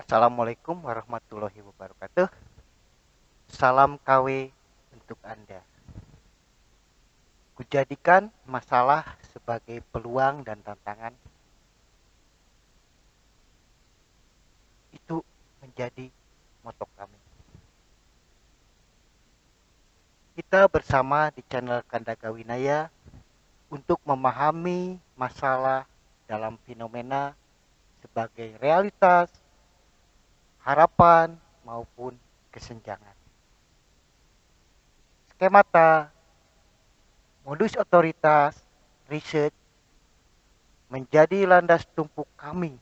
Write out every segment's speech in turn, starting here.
Assalamualaikum warahmatullahi wabarakatuh. Salam KW untuk Anda. Kujadikan masalah sebagai peluang dan tantangan. Itu menjadi moto kami. Kita bersama di channel Kandaga Winaya untuk memahami masalah dalam fenomena sebagai realitas, harapan, maupun kesenjangan. Skemata, modus otoritas, riset menjadi landas tumpu kami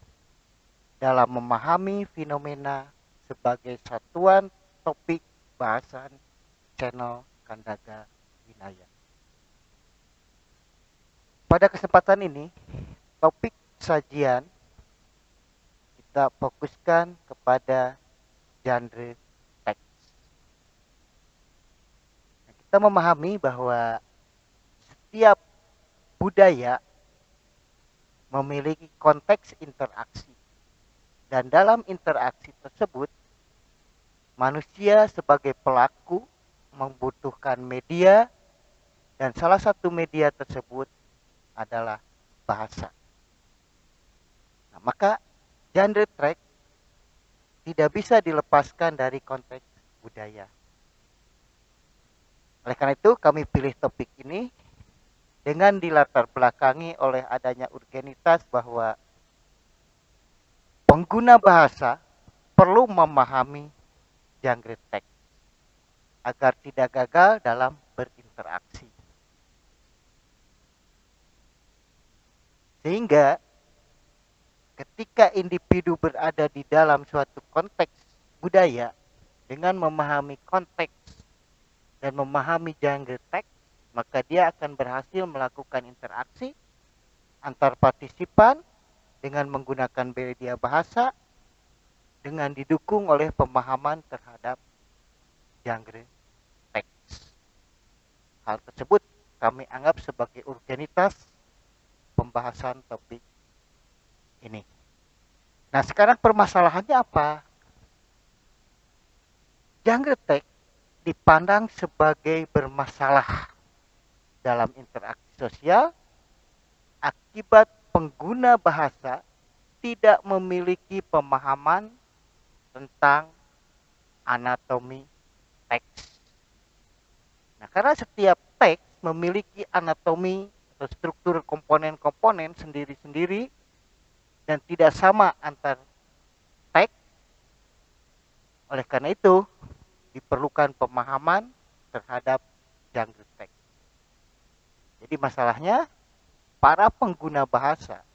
dalam memahami fenomena sebagai satuan topik bahasan channel Kandaga Winaya. Pada kesempatan ini, topik sajian kita fokuskan kepada genre teks. Kita memahami bahwa setiap budaya memiliki konteks interaksi. Dan dalam interaksi tersebut, manusia sebagai pelaku membutuhkan media, dan salah satu media tersebut adalah bahasa. Nah, maka genre track tidak bisa dilepaskan dari konteks budaya. Oleh karena itu, kami pilih topik ini dengan dilatar belakangi oleh adanya urgenitas bahwa pengguna bahasa perlu memahami genre teks agar tidak gagal dalam berinteraksi. Sehingga ketika individu berada di dalam suatu konteks budaya dengan memahami konteks dan memahami genre teks, maka dia akan berhasil melakukan interaksi antar partisipan dengan menggunakan media bahasa dengan didukung oleh pemahaman terhadap genre teks. Hal tersebut kami anggap sebagai urgenitas pembahasan topik ini. Nah, sekarang permasalahannya apa? Genre teks dipandang sebagai bermasalah dalam interaksi sosial akibat pengguna bahasa tidak memiliki pemahaman tentang anatomi teks. Nah, karena setiap teks memiliki anatomi atau struktur komponen-komponen sendiri-sendiri dan tidak sama antar teks, oleh karena itu diperlukan pemahaman terhadap genre teks. Jadi masalahnya, para pengguna bahasa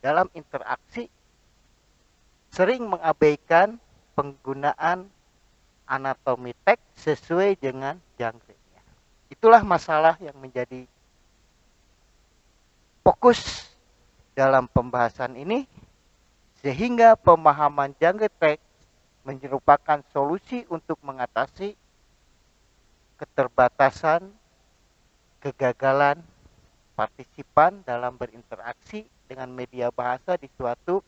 dalam interaksi sering mengabaikan penggunaan anatomi teks sesuai dengan genre. Itulah masalah yang menjadi fokus dalam pembahasan ini, sehingga pemahaman genre teks merupakan solusi untuk mengatasi keterbatasan, kegagalan partisipan dalam berinteraksi dengan media bahasa di suatu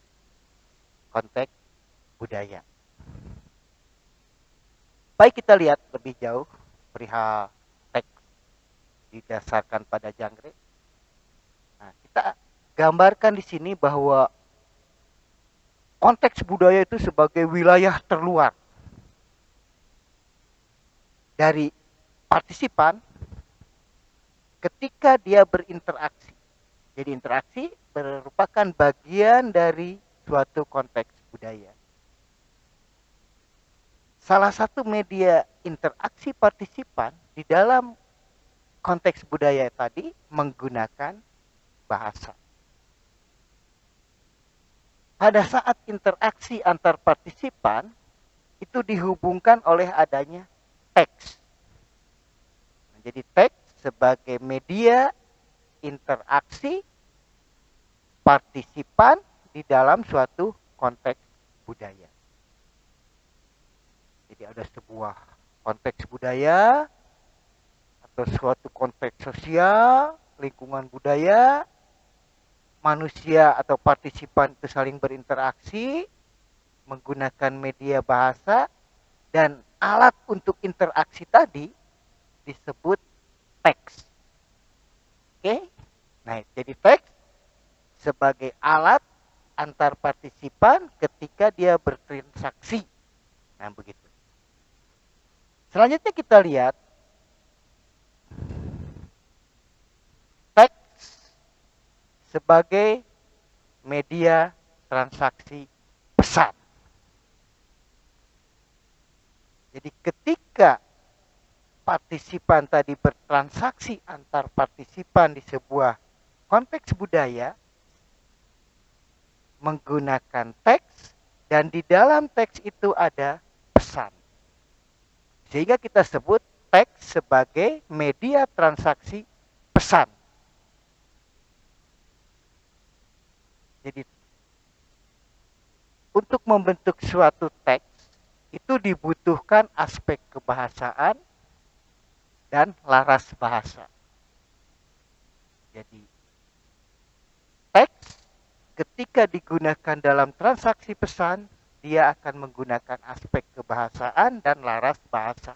konteks budaya. Baik, kita lihat lebih jauh perihal teks didasarkan pada genre. Nah, kita gambarkan di sini bahwa konteks budaya itu sebagai wilayah terluar dari partisipan ketika dia berinteraksi. Jadi interaksi merupakan bagian dari suatu konteks budaya. Salah satu media interaksi partisipan di dalam konteks budaya tadi menggunakan bahasa. Pada saat interaksi antar partisipan itu dihubungkan oleh adanya teks. Jadi teks sebagai media interaksi partisipan di dalam suatu konteks budaya. Jadi ada sebuah konteks budaya atau suatu konteks sosial, lingkungan budaya, manusia atau partisipan itu saling berinteraksi, menggunakan media bahasa dan alat untuk interaksi tadi disebut teks. Oke? Nah, jadi teks sebagai alat antar partisipan ketika dia bertransaksi. Nah, begitu. Selanjutnya kita lihat teks sebagai media transaksi pesan. Jadi ketika partisipan tadi bertransaksi antar partisipan di sebuah konteks budaya menggunakan teks dan di dalam teks itu ada pesan. Sehingga kita sebut teks sebagai media transaksi pesan. Jadi untuk membentuk suatu teks itu dibutuhkan aspek kebahasaan dan laras bahasa. Jadi teks ketika digunakan dalam transaksi pesan, dia akan menggunakan aspek kebahasaan dan laras bahasa.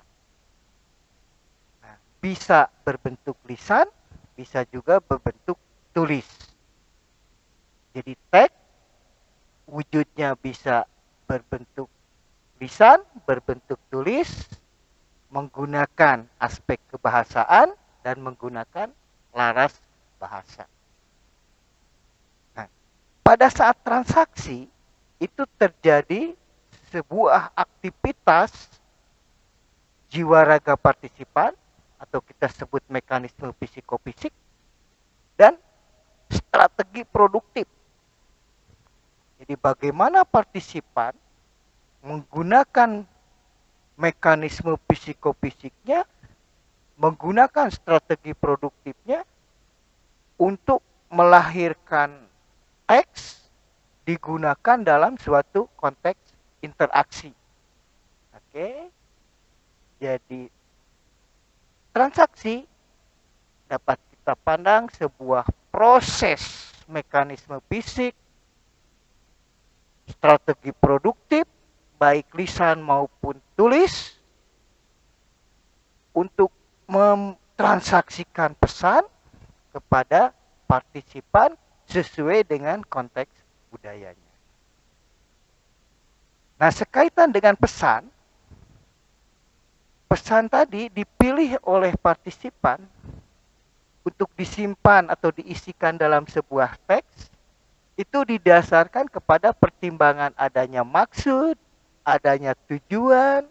Nah, bisa berbentuk lisan, bisa juga berbentuk tulis. Jadi teks wujudnya bisa berbentuk lisan, berbentuk tulis, menggunakan aspek kebahasaan dan menggunakan laras bahasa. Nah, pada saat transaksi itu terjadi sebuah aktivitas jiwa raga partisipan atau kita sebut mekanisme psikofisik dan strategi produktif. Jadi bagaimana partisipan menggunakan mekanisme psikofisiknya, menggunakan strategi produktifnya untuk melahirkan teks digunakan dalam suatu konteks interaksi. Oke. Jadi transaksi dapat kita pandang sebuah proses mekanisme fisik, strategi produktif, baik lisan maupun tulis, untuk mentransaksikan pesan kepada partisipan sesuai dengan konteks budayanya. Nah, sekaitan dengan pesan, pesan tadi dipilih oleh partisipan untuk disimpan atau diisikan dalam sebuah teks itu didasarkan kepada pertimbangan adanya maksud, adanya tujuan,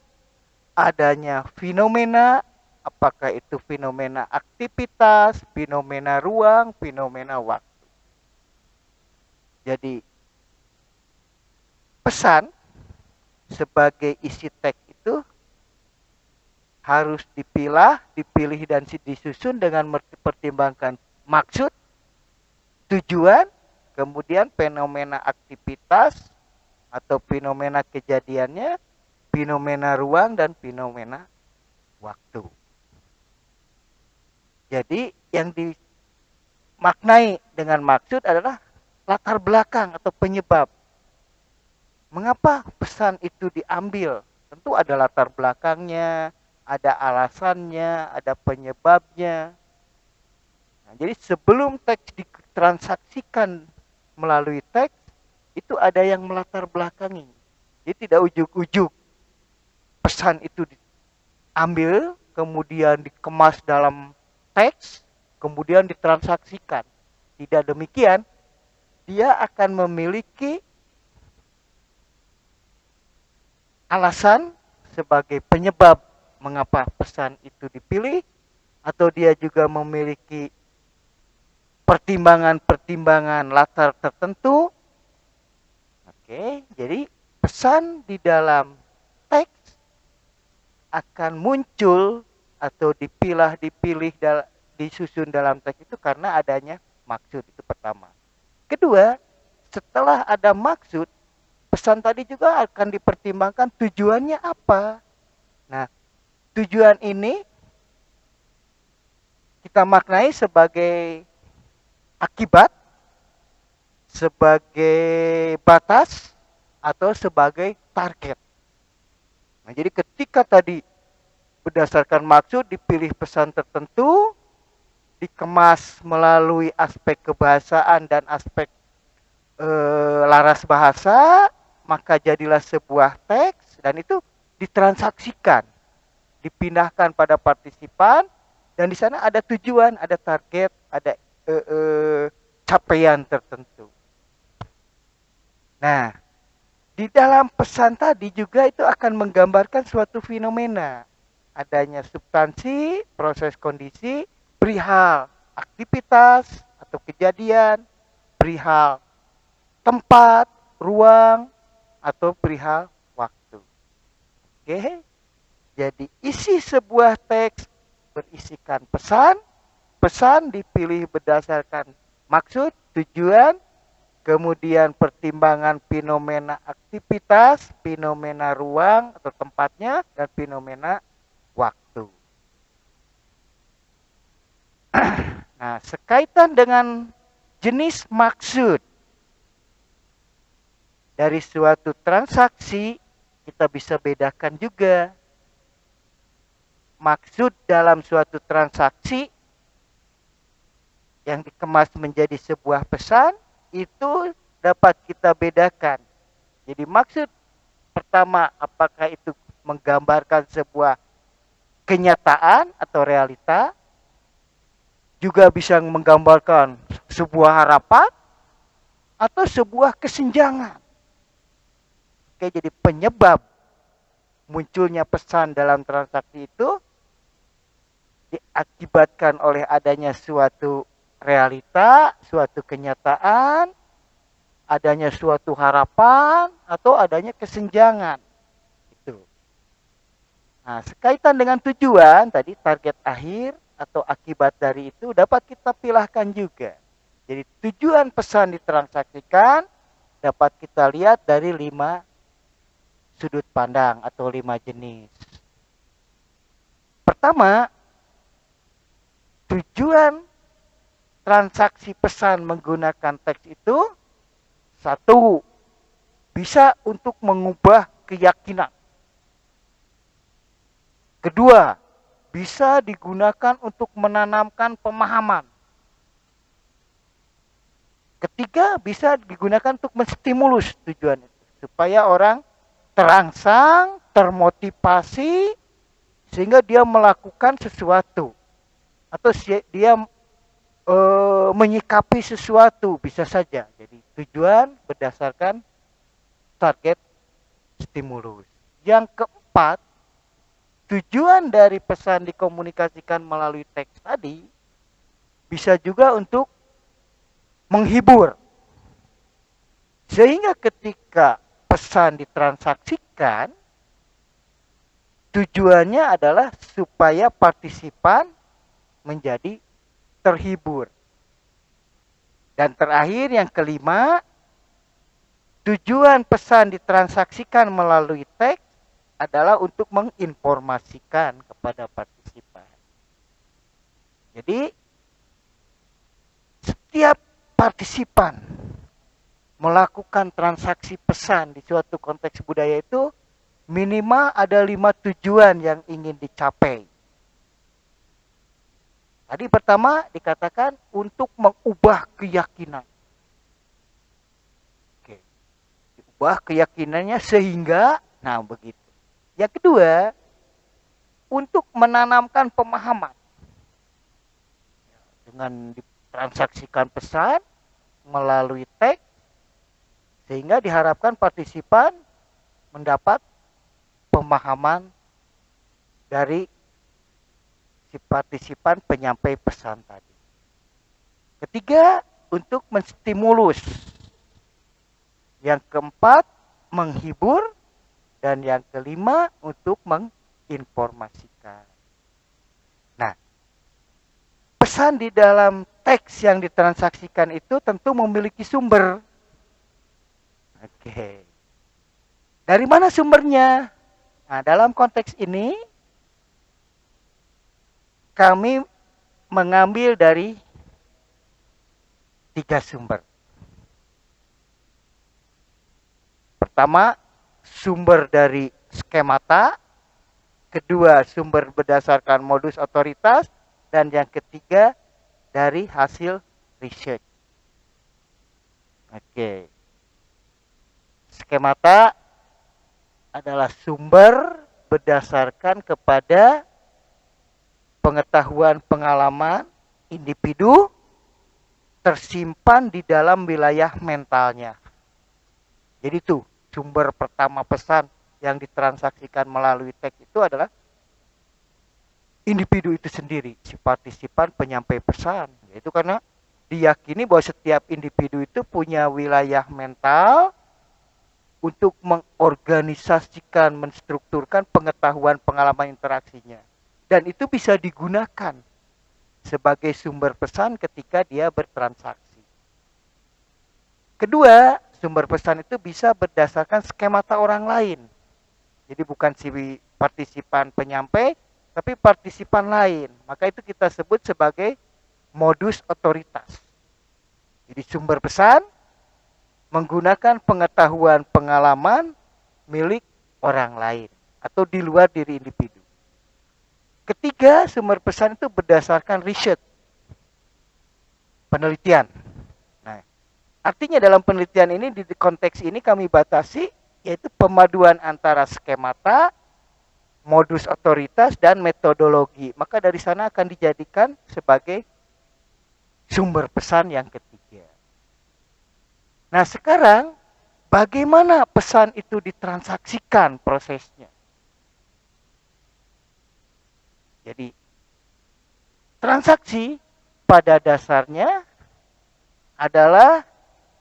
adanya fenomena, apakah itu fenomena aktivitas, fenomena ruang, fenomena waktu. Jadi pesan sebagai isi teks itu harus dipilih dan disusun dengan mempertimbangkan maksud, tujuan, kemudian fenomena aktivitas atau fenomena kejadiannya, fenomena ruang dan fenomena waktu. Jadi yang dimaknai dengan maksud adalah latar belakang atau penyebab. Mengapa pesan itu diambil? Tentu ada latar belakangnya, ada alasannya, ada penyebabnya. Nah, jadi sebelum teks ditransaksikan melalui teks, itu ada yang melatar belakangi. Jadi tidak ujuk-ujuk pesan itu diambil, kemudian dikemas dalam teks, kemudian ditransaksikan. Tidak demikian, dia akan memiliki alasan sebagai penyebab mengapa pesan itu dipilih, atau dia juga memiliki pertimbangan-pertimbangan latar tertentu. Oke, jadi pesan di dalam teks akan muncul atau dipilih, disusun dalam teks itu karena adanya maksud, itu pertama. Kedua, setelah ada maksud, pesan tadi juga akan dipertimbangkan tujuannya apa. Nah, tujuan ini kita maknai sebagai akibat, sebagai batas, atau sebagai target. Nah, jadi ketika tadi berdasarkan maksud dipilih pesan tertentu, dikemas melalui aspek kebahasaan dan aspek laras bahasa, maka jadilah sebuah teks dan itu ditransaksikan, dipindahkan pada partisipan dan di sana ada tujuan, ada target, ada capaian tertentu. Nah, di dalam pesan tadi juga itu akan menggambarkan suatu fenomena, adanya substansi, proses kondisi, perihal aktivitas atau kejadian, perihal tempat, ruang, atau perihal waktu. Oke, jadi isi sebuah teks berisikan pesan, pesan dipilih berdasarkan maksud, tujuan, kemudian pertimbangan fenomena aktivitas, fenomena ruang atau tempatnya, dan fenomena waktu. Nah, sekaitan dengan jenis maksud dari suatu transaksi, kita bisa bedakan juga. Maksud dalam suatu transaksi yang dikemas menjadi sebuah pesan, itu dapat kita bedakan. Jadi maksud pertama, apakah itu menggambarkan sebuah kenyataan atau realita, juga bisa menggambarkan sebuah harapan atau sebuah kesenjangan. Oke, jadi penyebab munculnya pesan dalam transaksi itu diakibatkan oleh adanya suatu realita, suatu kenyataan, adanya suatu harapan, atau adanya kesenjangan. Itu. Nah, sekaitan dengan tujuan, tadi target akhir atau akibat dari itu dapat kita pilahkan juga. Jadi tujuan pesan ditransaksikan dapat kita lihat dari 5 sudut pandang atau 5 jenis. Pertama, tujuan transaksi pesan menggunakan teks itu, satu, bisa untuk mengubah keyakinan. Kedua, bisa digunakan untuk menanamkan pemahaman. Ketiga, bisa digunakan untuk menstimulus tujuan itu, supaya orang terangsang, termotivasi, sehingga dia melakukan sesuatu. Atau dia menyikapi sesuatu, bisa saja. Jadi tujuan berdasarkan target stimulus. Yang keempat, tujuan dari pesan dikomunikasikan melalui teks tadi bisa juga untuk menghibur. Sehingga ketika pesan ditransaksikan, tujuannya adalah supaya partisipan menjadi terhibur. Dan terakhir yang kelima, tujuan pesan ditransaksikan melalui teks adalah untuk menginformasikan kepada partisipan. Jadi setiap partisipan melakukan transaksi pesan di suatu konteks budaya itu minimal ada 5 tujuan yang ingin dicapai. Tadi pertama dikatakan untuk mengubah keyakinan. Oke. Diubah keyakinannya sehingga, nah begitu. Yang kedua, untuk menanamkan pemahaman. Dengan ditransaksikan pesan melalui teks, sehingga diharapkan partisipan mendapat pemahaman dari si partisipan penyampai pesan tadi. Ketiga, untuk menstimulus. Yang keempat, menghibur. Dan yang kelima, untuk menginformasikan. Nah, pesan di dalam teks yang ditransaksikan itu tentu memiliki sumber. Oke. Dari mana sumbernya? Nah, dalam konteks ini kami mengambil dari 3 sumber. Pertama, sumber dari skemata. Kedua, sumber berdasarkan modus otoritas. Dan yang ketiga, dari hasil research. Oke. Skemata adalah sumber berdasarkan kepada pengetahuan pengalaman individu tersimpan di dalam wilayah mentalnya. Jadi itu sumber pertama pesan yang ditransaksikan melalui teks itu adalah individu itu sendiri, si partisipan penyampai pesan. Yaitu karena diyakini bahwa setiap individu itu punya wilayah mental untuk mengorganisasikan, menstrukturkan pengetahuan pengalaman interaksinya. Dan itu bisa digunakan sebagai sumber pesan ketika dia bertransaksi. Kedua, sumber pesan itu bisa berdasarkan skemata orang lain. Jadi bukan si partisipan penyampai, tapi partisipan lain. Maka itu kita sebut sebagai modus otoritas. Jadi sumber pesan menggunakan pengetahuan pengalaman milik orang lain atau di luar diri individu. Ketiga, sumber pesan itu berdasarkan riset, penelitian. Nah, artinya dalam penelitian ini, di konteks ini kami batasi, yaitu pemaduan antara skemata, modus otoritas, dan metodologi. Maka dari sana akan dijadikan sebagai sumber pesan yang ketiga. Nah sekarang, bagaimana pesan itu ditransaksikan prosesnya? Jadi, transaksi pada dasarnya adalah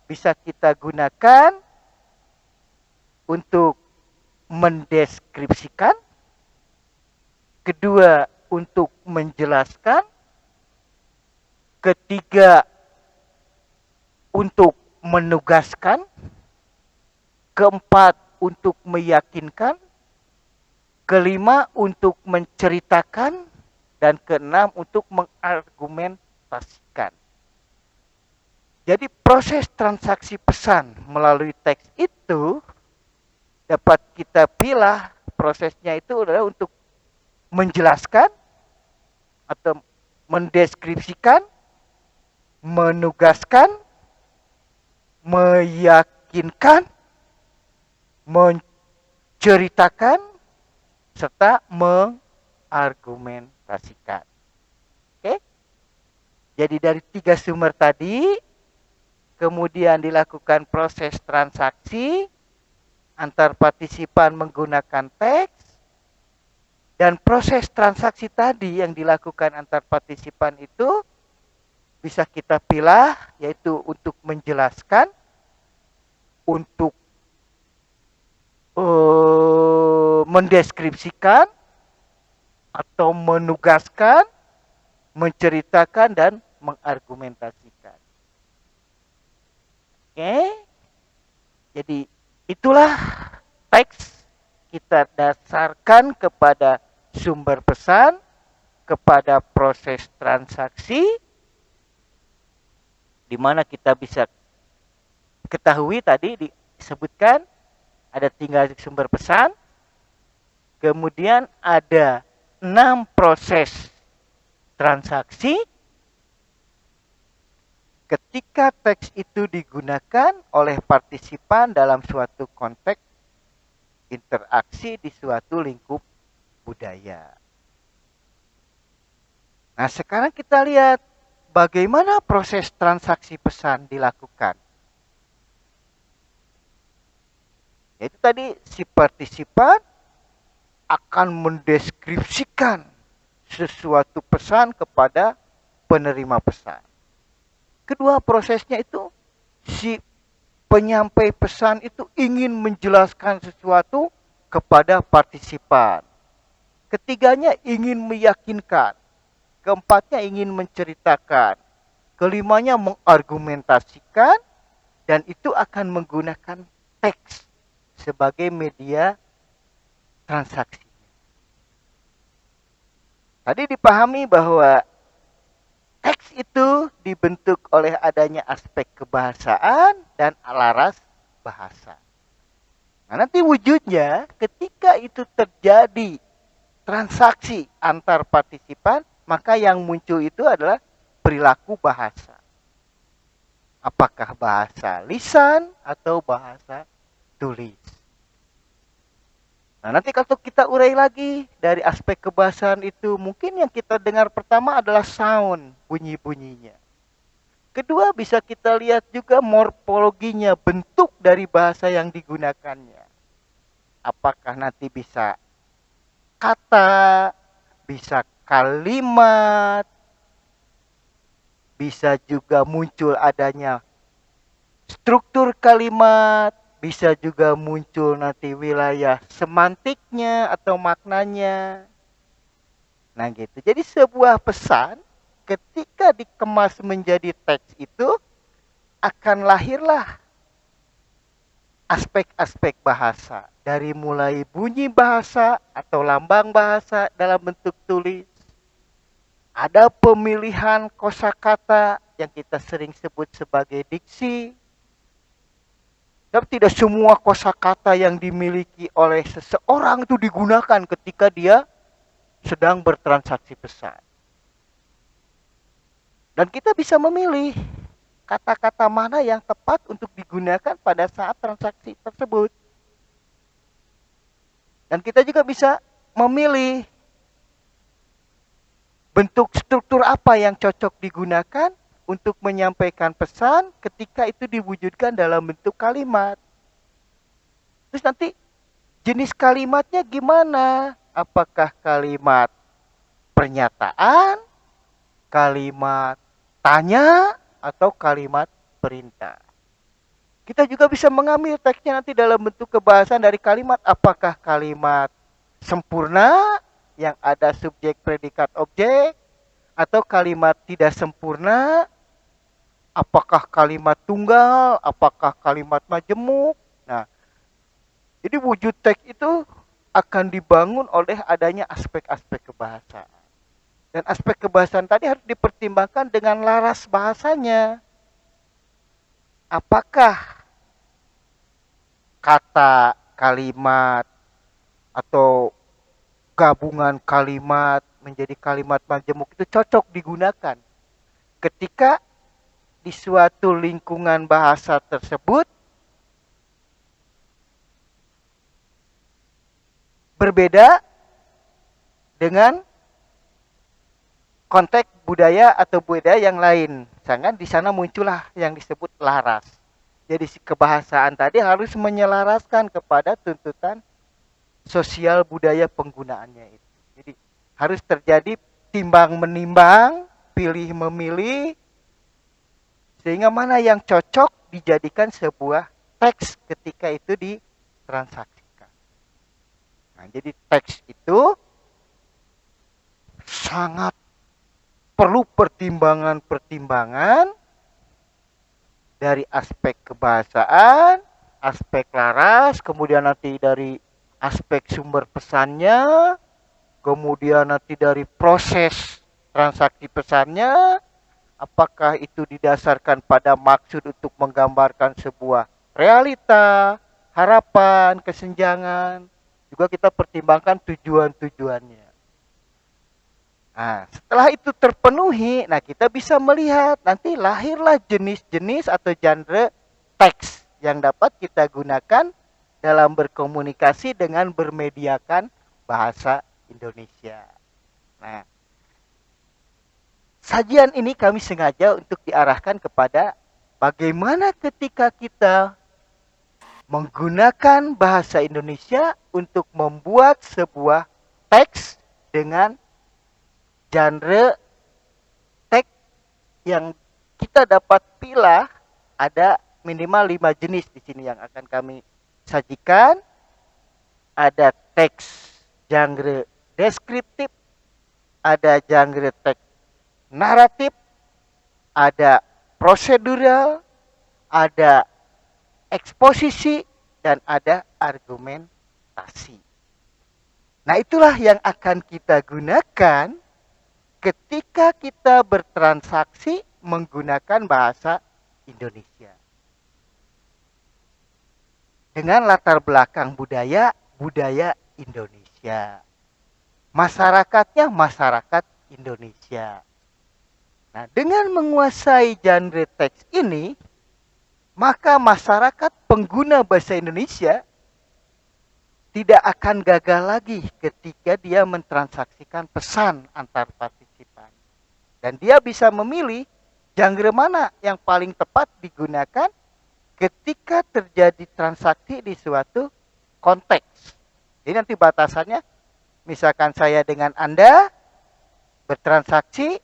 bisa kita gunakan untuk mendeskripsikan, kedua untuk menjelaskan, ketiga untuk menugaskan, keempat untuk meyakinkan, kelima untuk menceritakan, dan keenam untuk mengargumentasikan. Jadi proses transaksi pesan melalui teks itu dapat kita pilih prosesnya itu adalah untuk menjelaskan atau mendeskripsikan, menugaskan, meyakinkan, menceritakan, serta mengargumentasikan. Oke? Jadi dari 3 sumber tadi, kemudian dilakukan proses transaksi antar partisipan menggunakan teks, dan proses transaksi tadi yang dilakukan antar partisipan itu bisa kita pilih, yaitu untuk menjelaskan, untuk mendeskripsikan, atau menugaskan, menceritakan, dan mengargumentasikan. Oke, jadi itulah teks kita dasarkan kepada sumber pesan, kepada proses transaksi, di mana kita bisa ketahui tadi disebutkan ada 3 sumber pesan, kemudian ada 6 proses transaksi. Ketika teks itu digunakan oleh partisipan dalam suatu konteks interaksi di suatu lingkup budaya. Nah, sekarang kita lihat bagaimana proses transaksi pesan dilakukan. Yaitu tadi si partisipan akan mendeskripsikan sesuatu pesan kepada penerima pesan. Kedua prosesnya itu si penyampai pesan itu ingin menjelaskan sesuatu kepada partisipan. Ketiganya ingin meyakinkan. Keempatnya ingin menceritakan. Kelimanya mengargumentasikan, dan itu akan menggunakan teks sebagai media transaksi. Tadi dipahami bahwa teks itu dibentuk oleh adanya aspek kebahasaan dan laras bahasa. Nah, nanti wujudnya ketika itu terjadi transaksi antar partisipan, maka yang muncul itu adalah perilaku bahasa. Apakah bahasa lisan atau bahasa tulis. Nah, nanti kalau kita urai lagi dari aspek kebahasaan itu, mungkin yang kita dengar pertama adalah sound, bunyi-bunyinya. Kedua, bisa kita lihat juga morfologinya, bentuk dari bahasa yang digunakannya. Apakah nanti bisa kata, bisa kalimat, bisa juga muncul adanya struktur kalimat, bisa juga muncul nanti wilayah semantiknya atau maknanya. Nah gitu. Jadi sebuah pesan ketika dikemas menjadi teks itu akan lahirlah aspek-aspek bahasa. Dari mulai bunyi bahasa atau lambang bahasa dalam bentuk tulis. Ada pemilihan kosakata yang kita sering sebut sebagai diksi. Dan tidak semua kosakata yang dimiliki oleh seseorang itu digunakan ketika dia sedang bertransaksi pesan. Dan kita bisa memilih kata-kata mana yang tepat untuk digunakan pada saat transaksi tersebut. Dan kita juga bisa memilih bentuk struktur apa yang cocok digunakan untuk menyampaikan pesan ketika itu diwujudkan dalam bentuk kalimat. Terus nanti jenis kalimatnya gimana? Apakah kalimat pernyataan, kalimat tanya, atau kalimat perintah? Kita juga bisa mengambil teksnya nanti dalam bentuk kebahasaan dari kalimat. Apakah kalimat sempurna yang ada subjek, predikat, objek, atau kalimat tidak sempurna? Apakah kalimat tunggal? Apakah kalimat majemuk? Nah, jadi wujud teks itu akan dibangun oleh adanya aspek-aspek kebahasaan. Dan aspek kebahasaan tadi harus dipertimbangkan dengan laras bahasanya. Apakah kata, kalimat, atau gabungan kalimat menjadi kalimat majemuk itu cocok digunakan ketika di suatu lingkungan bahasa tersebut berbeda dengan konteks budaya atau budaya yang lain. Jangan di sana muncullah yang disebut laras. Jadi kebahasaan tadi harus menyelaraskan kepada tuntutan sosial budaya penggunaannya itu. Jadi harus terjadi timbang menimbang, pilih memilih, sehingga mana yang cocok dijadikan sebuah teks ketika itu ditransaksikan. Nah, jadi teks itu sangat perlu pertimbangan-pertimbangan dari aspek kebahasaan, aspek laras, kemudian nanti dari aspek sumber pesannya, kemudian nanti dari proses transaksi pesannya, apakah itu didasarkan pada maksud untuk menggambarkan sebuah realita, harapan, kesenjangan, juga kita pertimbangkan tujuan-tujuannya. Nah, setelah itu terpenuhi, nah kita bisa melihat nanti lahirlah jenis-jenis atau genre teks yang dapat kita gunakan dalam berkomunikasi dengan bermediakan bahasa Indonesia. Nah, sajian ini kami sengaja untuk diarahkan kepada bagaimana ketika kita menggunakan bahasa Indonesia untuk membuat sebuah teks dengan genre teks yang kita dapat pilih. Ada minimal 5 jenis di sini yang akan kami sajikan. Ada teks genre deskriptif, ada genre teks naratif, ada prosedural, ada eksposisi, dan ada argumentasi. Nah, itulah yang akan kita gunakan ketika kita bertransaksi menggunakan bahasa Indonesia. dengan latar belakang budaya Indonesia. Masyarakatnya masyarakat Indonesia. Nah, dengan menguasai genre teks ini, maka masyarakat pengguna bahasa Indonesia tidak akan gagal lagi ketika dia mentransaksikan pesan antar partisipan. Dan dia bisa memilih genre mana yang paling tepat digunakan ketika terjadi transaksi di suatu konteks. Jadi nanti batasannya, misalkan saya dengan Anda bertransaksi,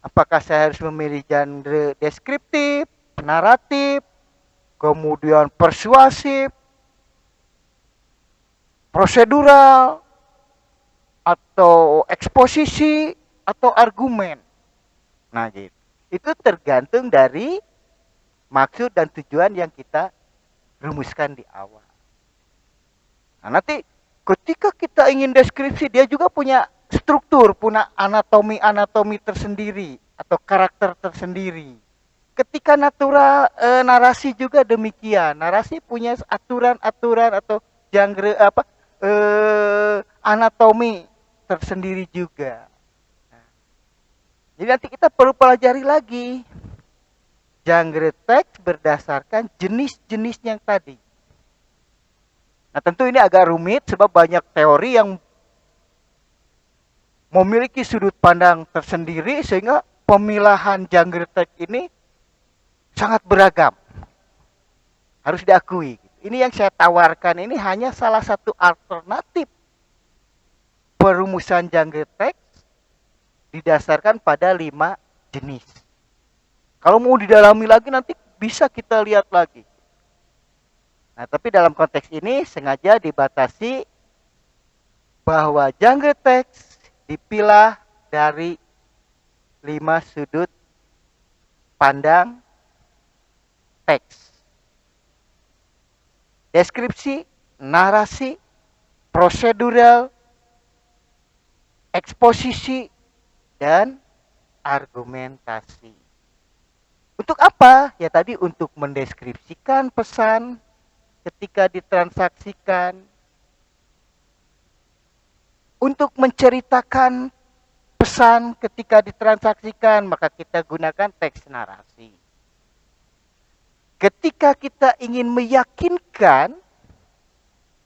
apakah saya harus memilih genre deskriptif, naratif, kemudian persuasif, prosedural, atau eksposisi, atau argumen. Nah, gitu. Itu tergantung dari maksud dan tujuan yang kita rumuskan di awal. Nah, nanti ketika kita ingin deskripsi, dia juga punya struktur, punya anatomi tersendiri atau karakter tersendiri. Ketika narasi juga demikian. Narasi punya aturan-aturan atau genre anatomi tersendiri juga. Jadi nanti kita perlu pelajari lagi genre teks berdasarkan jenis-jenis yang tadi. Nah, tentu ini agak rumit sebab banyak teori yang memiliki sudut pandang tersendiri sehingga pemilahan genre teks ini sangat beragam. Harus diakui. Ini yang saya tawarkan ini hanya salah satu alternatif perumusan genre teks didasarkan pada 5 jenis. Kalau mau didalami lagi nanti bisa kita lihat lagi. Nah, tapi dalam konteks ini sengaja dibatasi bahwa genre teks dipilah dari 5 sudut pandang teks. Deskripsi, narasi, prosedural, eksposisi, dan argumentasi. Untuk apa? Ya tadi untuk mendeskripsikan pesan ketika ditransaksikan, untuk menceritakan pesan ketika ditransaksikan, maka kita gunakan teks narasi. Ketika kita ingin meyakinkan,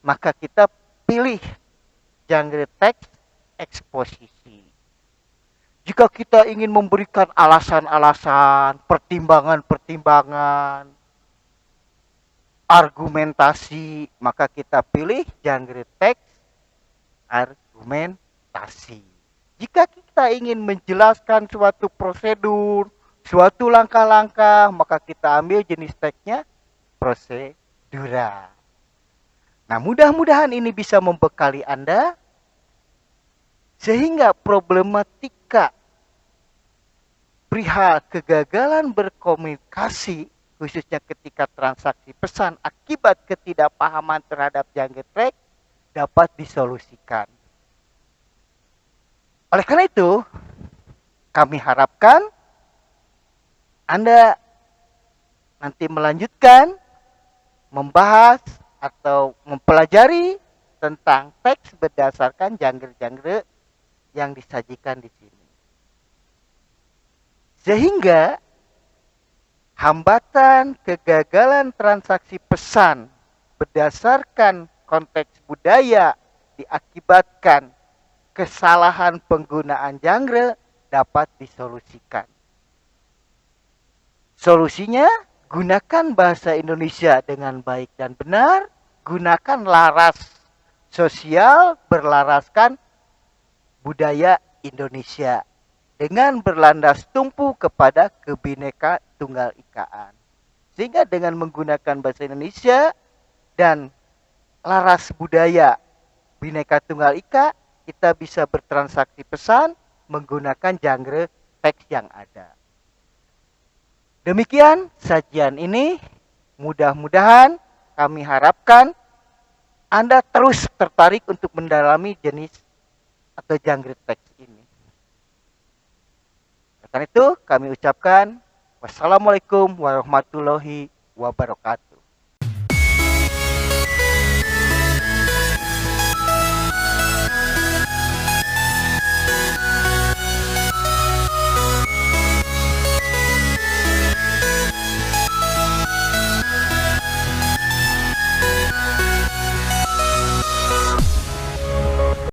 maka kita pilih genre teks eksposisi. Jika kita ingin memberikan alasan-alasan, pertimbangan-pertimbangan, argumentasi, maka kita pilih genre teks argumentasi. Jika kita ingin menjelaskan suatu prosedur, suatu langkah-langkah, maka kita ambil jenis teksnya prosedural. Nah, mudah-mudahan ini bisa membekali Anda sehingga problematika perihal kegagalan berkomunikasi khususnya ketika transaksi pesan akibat ketidakpahaman terhadap genre teks dapat disolusikan. Oleh karena itu, kami harapkan Anda nanti melanjutkan membahas atau mempelajari tentang teks berdasarkan genre-genre yang disajikan di sini. Sehingga hambatan kegagalan transaksi pesan berdasarkan konteks budaya diakibatkan kesalahan penggunaan genre dapat disolusikan. Solusinya, gunakan bahasa Indonesia dengan baik dan benar, gunakan laras sosial berlaraskan budaya Indonesia dengan berlandas tumpu kepada Kebhinneka Tunggal Ikaan. Sehingga dengan menggunakan bahasa Indonesia dan laras budaya Bhinneka Tunggal Ika, kita bisa bertransaksi pesan menggunakan genre teks yang ada. Demikian sajian ini, mudah-mudahan kami harapkan Anda terus tertarik untuk mendalami jenis atau genre teks ini. Karena itu kami ucapkan wassalamualaikum warahmatullahi wabarakatuh.